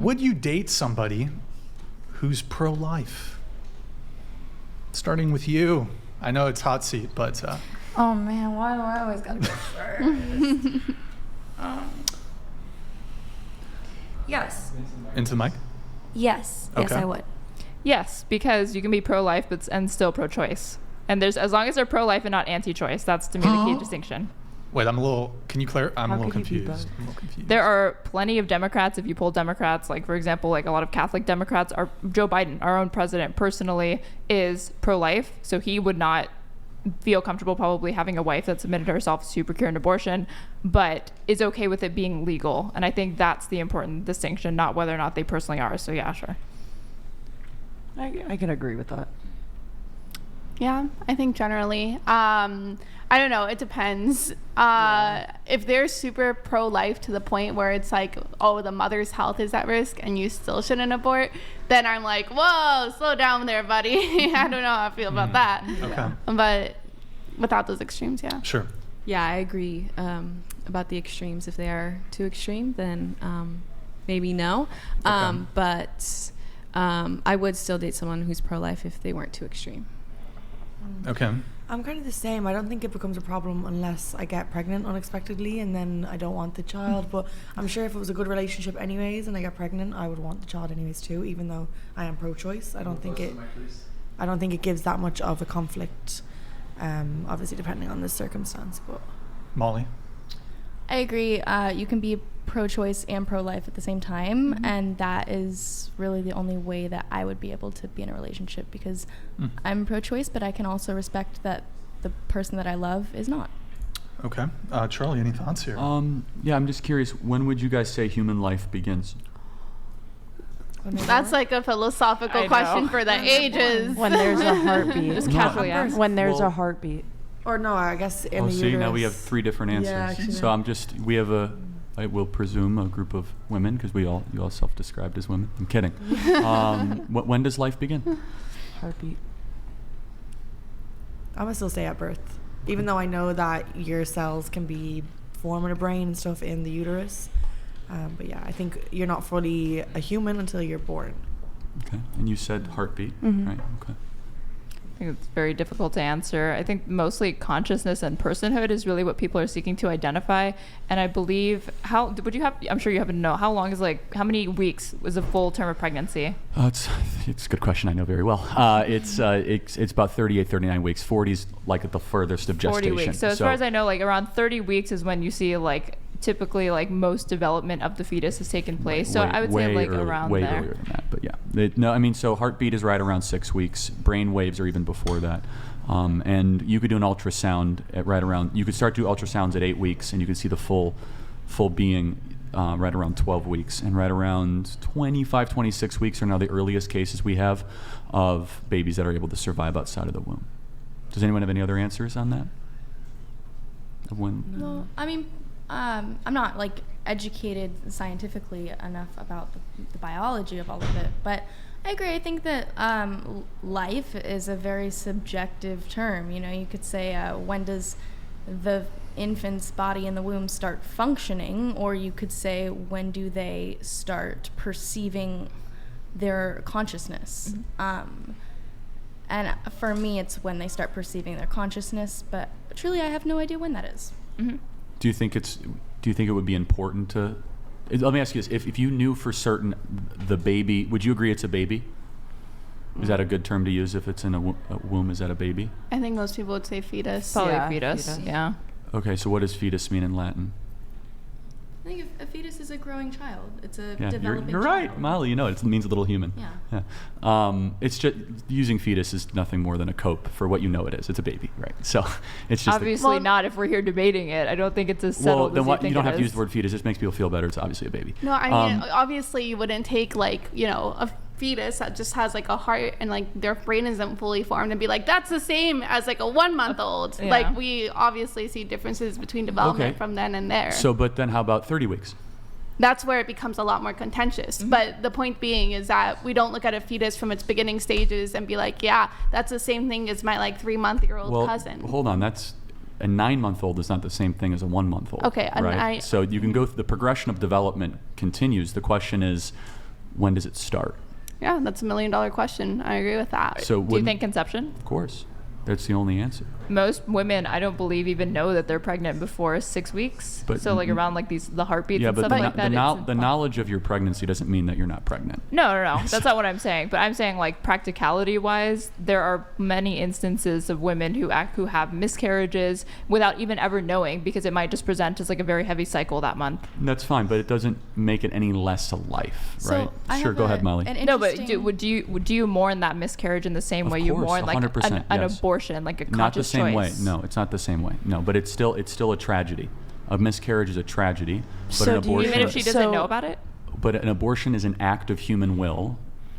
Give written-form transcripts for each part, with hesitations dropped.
would you date somebody who's pro-life? Starting with you. I know it's hot seat, but... Oh, man, why do I always gotta go first? Yes. Into the mic? Yes. Yes, Okay. I would. Yes, because you can be pro-life and still pro-choice. And there's, as long as they're pro-life and not anti-choice, that's to me the key distinction. Wait, can you clarify? I'm a little could you be confused. both? There are plenty of Democrats, if you poll Democrats, like for example, like a lot of Catholic Democrats, are Joe Biden, our own president, personally is pro-life. So he would not feel comfortable probably having a wife that submitted herself to procure an abortion, but is okay with it being legal. And I think that's the important distinction, not whether or not they personally are. So yeah, sure. I can agree with that. Yeah, I think generally. I don't know. It depends. If they're super pro-life to the point where it's like, oh, the mother's health is at risk and you still shouldn't abort, then I'm like, whoa, slow down there, buddy. I don't know how I feel about that. Okay. But without those extremes, yeah. Sure. Yeah, I agree about the extremes. If they are too extreme, then maybe no. Okay. But I would still date someone who's pro-life if they weren't too extreme. Okay. I'm kind of the same. I don't think it becomes a problem unless I get pregnant unexpectedly and then I don't want the child. But I'm sure if it was a good relationship anyways and I got pregnant, I would want the child anyways too, even though I am pro-choice. I don't think it gives that much of a conflict, obviously depending on the circumstance. But Molly? I agree. You can be pro-choice and pro-life at the same time, and that is really the only way that I would be able to be in a relationship, because I'm pro-choice, but I can also respect that the person that I love is not. Okay. Charlie, any thoughts here? Yeah, I'm just curious, when would you guys say human life begins? That's like a philosophical question for the ages. When there's a heartbeat. Just casually ask. When there's a heartbeat. or no, I guess in the see, uterus. now we have three different answers. Yeah, actually. So we have I will presume, a group of women, because you all self-described as women. I'm kidding. When does life begin? Heartbeat. I'm gonna still stay at birth, even though I know that your cells can be forming a brain and stuff in the uterus. But yeah, I think you're not fully a human until you're born. Okay, and you said heartbeat, right? Okay. I think it's very difficult to answer. I think mostly consciousness and personhood is really what people are seeking to identify. And I believe, I'm sure you happen to know, how many weeks was a full term of pregnancy? It's a good question. I know very well. It's about 38, 39 weeks. 40 is like at the furthest of gestation. 40 weeks. So as far as I know, around 30 weeks is when you see typically most development of the fetus has taken place. So I would say around way there. Earlier than that, but yeah. So heartbeat is right around 6 weeks. Brain waves are even before that. And you could do an ultrasound at you could start to do ultrasounds at 8 weeks, and you could see the full being right around 12 weeks. And right around 25, 26 weeks are now the earliest cases we have of babies that are able to survive outside of the womb. Does anyone have any other answers on that? Of when? Well, I mean, I'm not educated scientifically enough about the biology of all of it, but I agree. I think that life is a very subjective term. You could say when does the infant's body in the womb start functioning, or you could say when do they start perceiving their consciousness. And for me, it's when they start perceiving their consciousness, but truly I have no idea when that is. Do you think it would be important to? Let me ask you this: if you knew for certain the baby, would you agree it's a baby? Is that a good term to use if it's in a womb? Is that a baby? I think most people would say fetus. Probably fetus. Yeah. Okay, so what does fetus mean in Latin? I think a fetus is a growing child. It's a Yeah, developing you're right, child. Molly. It means a little human. Yeah. It's just using fetus is nothing more than a cope for what it is. It's a baby, right? So it's just obviously not if we're here debating it. I don't think it's as settled then as you don't have to use the word fetus. It just makes people feel better. It's obviously a baby. No, I mean, obviously you wouldn't take a fetus that just has a heart and their brain isn't fully formed and be that's the same as a 1 month old. Yeah. We obviously see differences between development from then and there. So, but then how about 30 weeks? That's where it becomes a lot more contentious. But the point being is that we don't look at a fetus from its beginning stages and be yeah, that's the same thing as my 3-month-old cousin. Hold on, that's a 9-month-old is not the same thing as a 1-month-old. Okay, right? So you can go through the progression of development continues. The question is, when does it start? Yeah, that's $1 million question. I agree with that. So Do you wouldn't- think conception? Of course. That's the only answer. Most women, I don't believe, even know that they're pregnant before 6 weeks. But So like around like the heartbeats Yeah, and but stuff like that. the knowledge of your pregnancy doesn't mean that you're not pregnant. No. That's not what I'm saying. But I'm saying like practicality wise, there are many instances of women who have miscarriages without even ever knowing, because it might just present as like a very heavy cycle that month. That's fine, but it doesn't make it any less a life, So right? I Sure, have go ahead, Molly. an No, but interesting- do you mourn that miscarriage in the same Of way you course, mourn like 100%, an yes. abortion, like a conscious Not the same way. choice? No, it's not the same way. No, but it's still a tragedy. A miscarriage is a tragedy, but So an do you- abortion Even if she doesn't So- know about it? but an abortion is an act of human will.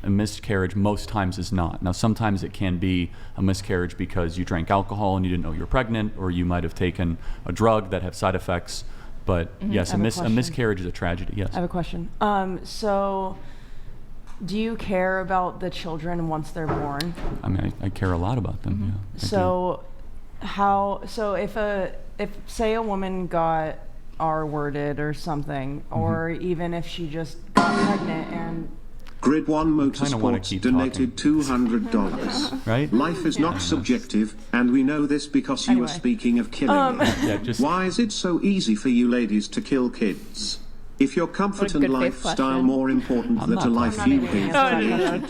A miscarriage most times is not. Now, sometimes it can be a miscarriage because you drank alcohol and you didn't know you were pregnant, or you might have taken a drug that have side effects. But yes, I have a question. miscarriage is a tragedy. Yes. I have a question. So do you care about the children once they're born? I mean, I care a lot about them. Yeah. I do. So if say a woman got R-worded or something, or even if she just got pregnant and Grid 1 kinda wanna Motorsports keep donated $200. Right? Life is not subjective, and we know this because you Anyway. are speaking of killing. Yeah, just Why is it so easy for you ladies to kill kids? If your comfort What a and good faith lifestyle question. more important I'm than not a life talking you about have anything. No, no, no.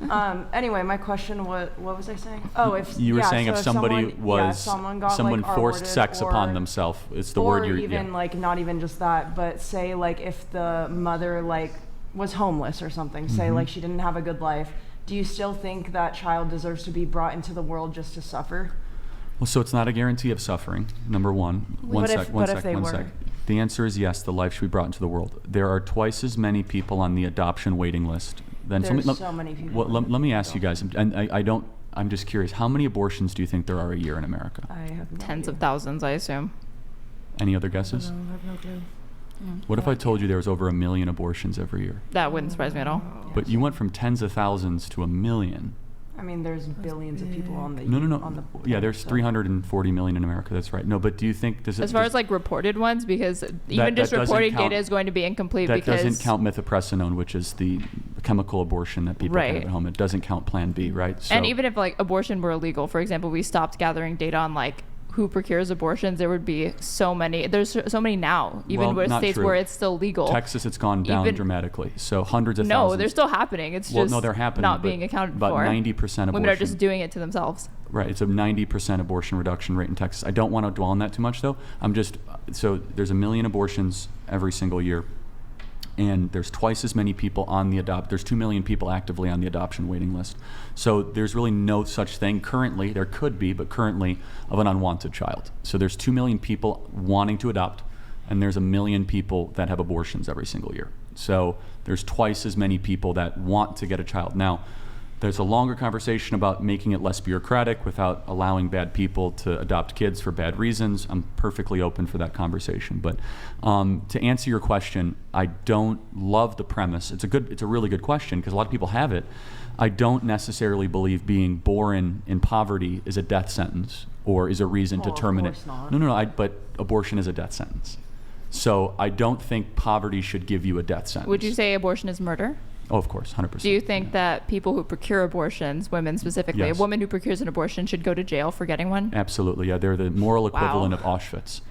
created. anyway, my question was, what was I saying? Oh, if you were yeah, saying so if somebody someone, was someone got someone like forced R-worded sex upon or- themselves. It's the or word you're. even Yeah. like not even just that, but say like if the mother like was homeless or something, say Mm-hmm. like she didn't have a good life, do you still think that child deserves to be brought into the world just to suffer? Well, so it's not a guarantee of suffering. Number one. What if they were? The answer is yes. The life should be brought into the world. There are twice as many people on the adoption waiting list than. There's so many people. Well, let me ask you guys, and I don't. I'm just curious. How many abortions do you think there are a year in America? I have no Tens idea. of thousands, I assume. Any other guesses? No, I have no clue. What if I told you there was over 1 million abortions every year? That wouldn't surprise me at all. But you went from tens of thousands to 1 million. I mean, there's billions of people on the No. on the Yeah, there's so- 340 million in America. That's right. No, but do you think does it? As far does- as like reported ones, because even that just doesn't reported count- data is going to be incomplete that because doesn't count mifepristone, which is the chemical abortion that people can have Right. at home. It doesn't count Plan B, right? So, And even if like abortion were illegal, for example, we stopped gathering data on like who procures abortions, there would be so many. There's so many now, even Well, where not states true. where it's still legal. Texas, it's gone down Even- dramatically. So hundreds of No, thousands. they're still happening. It's Well, just no, they're happening, not but being accounted about for. 90% Women are abortion. just doing it to themselves. Right, it's a 90% abortion reduction rate in Texas. I don't want to dwell on that too much, though. So there's 1 million abortions every single year, and there's twice as many people on the there's 2 million people actively on the adoption waiting list. So there's really no such thing currently, there could be, but currently, of an unwanted child. So there's 2 million people wanting to adopt, and there's 1 million people that have abortions every single year. So there's twice as many people that want to get a child. Now, there's a longer conversation about making it less bureaucratic without allowing bad people to adopt kids for bad reasons. I'm perfectly open for that conversation. But to answer your question, I don't love the premise. It's a really good question because a lot of people have it. I don't necessarily believe being born in poverty is a death sentence or is a reason to Oh, of terminate. course not. No. But abortion is a death sentence. So I don't think poverty should give you a death sentence. Would you say abortion is murder? Oh, of course, 100%. Do you think that people who procure abortions, women specifically, Yes. a woman who procures an abortion should go to jail for getting one? Absolutely, yeah. They're the moral equivalent Wow. of Auschwitz.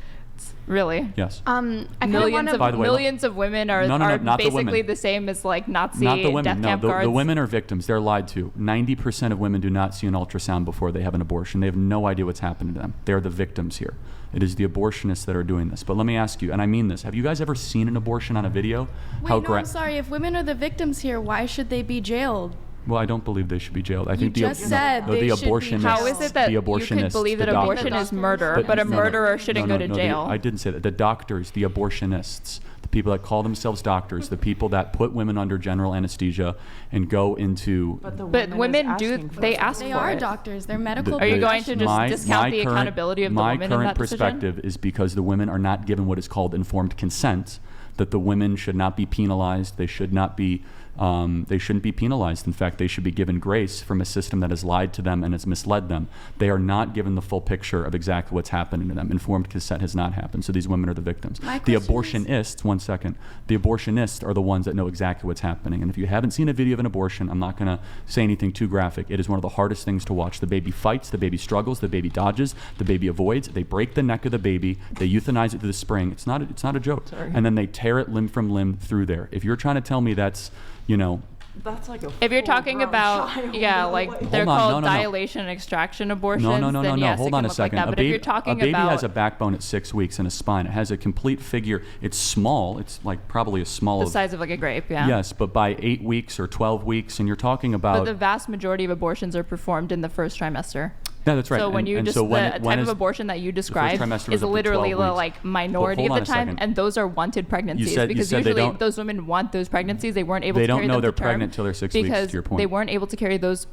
Really? Yes. I kind of Millions want By of the way, millions of women are, No, are not the women. basically the same as like Nazi Not the women. death No, camp the guards. women are victims. They're lied to. 90% of women do not see an ultrasound before they have an abortion. They have no idea what's happening to them. They're the victims here. It is the abortionists that are doing this. But let me ask you, and I mean this, have you guys ever seen an abortion on a video? Wait, no, I'm sorry. If women are the victims here, why should they be jailed? Well, I don't believe they should be jailed. I You think just said the they should be abortionists. jailed. How is it that the you could abortionists, believe the that abortion doctors. is murder, But but a no, no. murderer shouldn't go to jail? I didn't say that. The doctors, the abortionists, the people that call themselves doctors, the people that put women under general anesthesia and go into. But the But woman women is do, asking for they it. ask They for are it. doctors. They're medical Are you going to professionals. just discount the accountability of the my women in current that decision? perspective is because the women are not given what is called informed consent. that the women should not be penalized. They should not be. They shouldn't be penalized. In fact, they should be given grace from a system that has lied to them and has misled them. They are not given the full picture of exactly what's happening to them. Informed consent has not happened, so these women are the victims. The abortionists, one second, the abortionists are the ones that know exactly what's happening. And if you haven't seen a video of an abortion, I'm not going to say anything too graphic. It is one of the hardest things to watch. The baby fights, the baby struggles, the baby dodges, the baby avoids. They break the neck of the baby. They euthanize it to the spring. It's not a joke. Sorry. And then they tear it limb from limb through there. If you're trying to tell me that's, you know, That's like a If you're talking full-grown about, child. yeah, like Like- they're Hold on, called no. dilation and extraction abortions, No. then yes, Hold it on can a look second. like that. But if you're talking a baby about, has a backbone at 6 weeks and a spine. It has a complete figure. It's small. It's like probably as small the as size of like a grape, yeah. Yes, but by 8 weeks or 12 weeks, and you're talking about. But the vast majority of abortions are performed in the first trimester. Yeah, that's right. So when you and just so when the it- type when of is- abortion that you described trimester is was up to literally 12 the weeks. like minority Hold of on the a time, second. and those are wanted pregnancies said- you because said they usually don't- those women want those pregnancies. They weren't able They to don't carry know them they're to term pregnant till they're 6 weeks, to because your point. they weren't able to carry those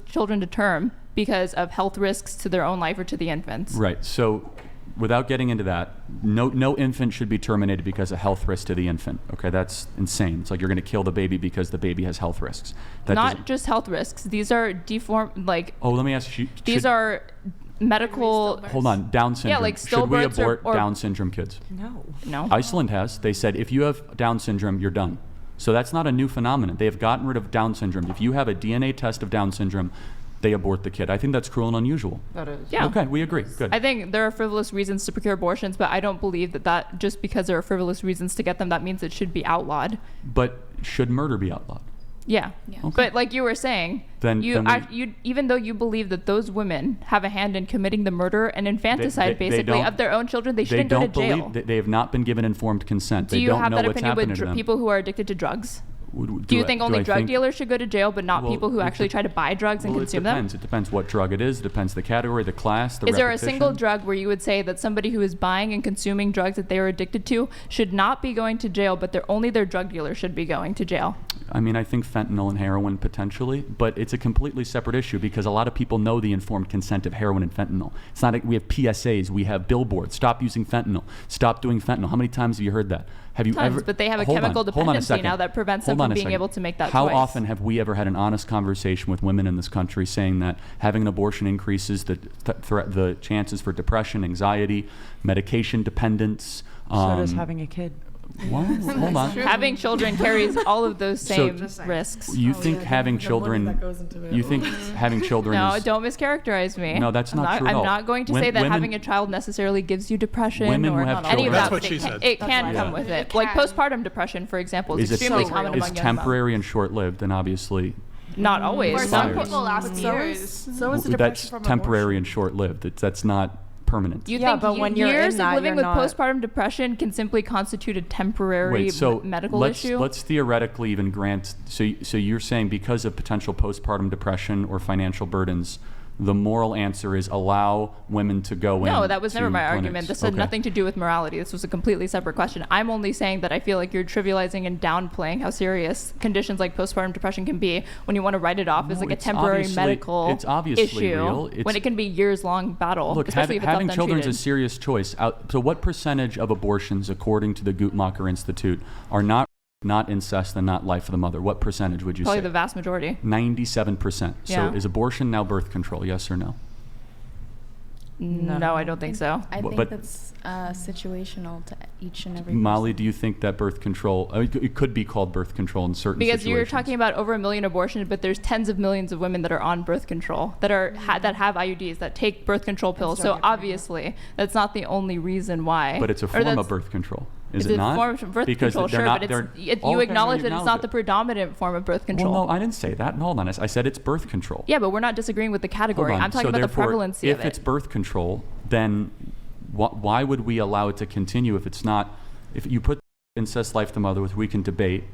children to term because of health risks to their own life or to the infants. Right. So, without getting into that, no infant should be terminated because of health risk to the infant. Okay, that's insane. It's like you're going to kill the baby because the baby has health risks. That Not doesn't- just health risks. These are Oh, let me ask you. these are medical. Hold on, Down syndrome. like Should we stillbirths abort or Down syndrome kids? No. No. Iceland has. They said if you have Down syndrome, you're done. So that's not a new phenomenon. They have gotten rid of Down syndrome. If you have a DNA test of Down syndrome, they abort the kid. I think that's cruel and unusual. That is. Yeah. Okay, we agree. Good. I think there are frivolous reasons to procure abortions, but I don't believe that just because there are frivolous reasons to get them, that means it should be outlawed. But should murder be outlawed? Yeah. Okay. But like you were saying, Then we- even though you believe that those women have a hand in committing the murder and infanticide, they basically, don't- of their own children, they They shouldn't go to don't jail. believe that they have not been given informed consent. Do They you don't have know that what's opinion happening with to them. people who are addicted to drugs? Would- Do you I- think only I drug think- dealers should go to jail, but not Well, people who it actually dep- try to buy drugs and Well, consume it depends. them? It depends what drug it is. It depends the category, the class, the Is there a repetition. single drug where you would say that somebody who is buying and consuming drugs that they are addicted to should not be going to jail, but only their drug dealer should be going to jail? I mean, I think fentanyl and heroin potentially, but it's a completely separate issue because a lot of people know the informed consent of heroin and fentanyl. It's not. We have PSAs, we have billboards. Stop using fentanyl. Stop doing fentanyl. How many times have you heard that? Have you Tons, ever? but they have a Hold on, chemical hold on a dependency second. now that prevents them Hold on from a being second. able to make that How choice. often have we ever had an honest conversation with women in this country saying that having an abortion increases the chances for depression, anxiety, medication dependence? So does having a kid. Well, hold on. Having children carries all of those So- same risks. You think having the money children? that goes into it. You think having children No, is? don't mischaracterize me. No, that's I'm not true at I'm all. not going to Wom- say that women- having a child necessarily gives you depression Women who or have any children- of That's that. what she thing. said. It can Yeah. come with it. It Like can. postpartum depression, for example, is Is it extremely so common is among young men. temporary and short-lived, and obviously Not always. For Some some Fires. people last So years. is the depression that's from temporary abortion. and short-lived. That's not permanent. You Yeah, think but when you're years in that, of living you're with not- postpartum depression can simply constitute a temporary Wait, so medical let's, issue? Let's theoretically even grant. So you're saying because of potential postpartum depression or financial burdens, the moral answer is allow women to go in. No, that was never to my clinics. argument. This had Okay. nothing to do with morality. This was a completely separate question. I'm only saying that I feel like you're trivializing and downplaying how serious conditions like postpartum depression can be when you want to write it off as No, like a it's temporary obviously- medical it's obviously issue real. when It's- it can be years-long battle, Look, especially if it's having left children is a untreated. serious choice. So what percentage of abortions, according to the Guttmacher Institute, are not incest and not life of the mother? What percentage would you Probably say? the vast majority. 97%. Yeah. So is abortion now birth control? Yes or no? No, I don't think so. I But- think but- that's situational to each and every Molly, person. do you think that birth control? I mean, it could be called birth control in certain Because situations. you're talking about over 1 million abortions, but there's tens of millions of women that are on birth control, that are that have IUDs, that take birth control pills. still So get pregnant. obviously, that's not the only reason why. But it's a Or form that's- of birth control. Is It's it a not? form of birth Because control, they're sure, not, but they're- you okay, acknowledge that it's not the it. predominant form of birth control. Well, no, I didn't say that. Hold on. I said it's birth control. Yeah, but we're not disagreeing with the Hold category. on. I'm talking So about the therefore, prevalency of if it. it's birth control, then why would we allow it to continue if it's not? If you put incest life to mother, which we can debate,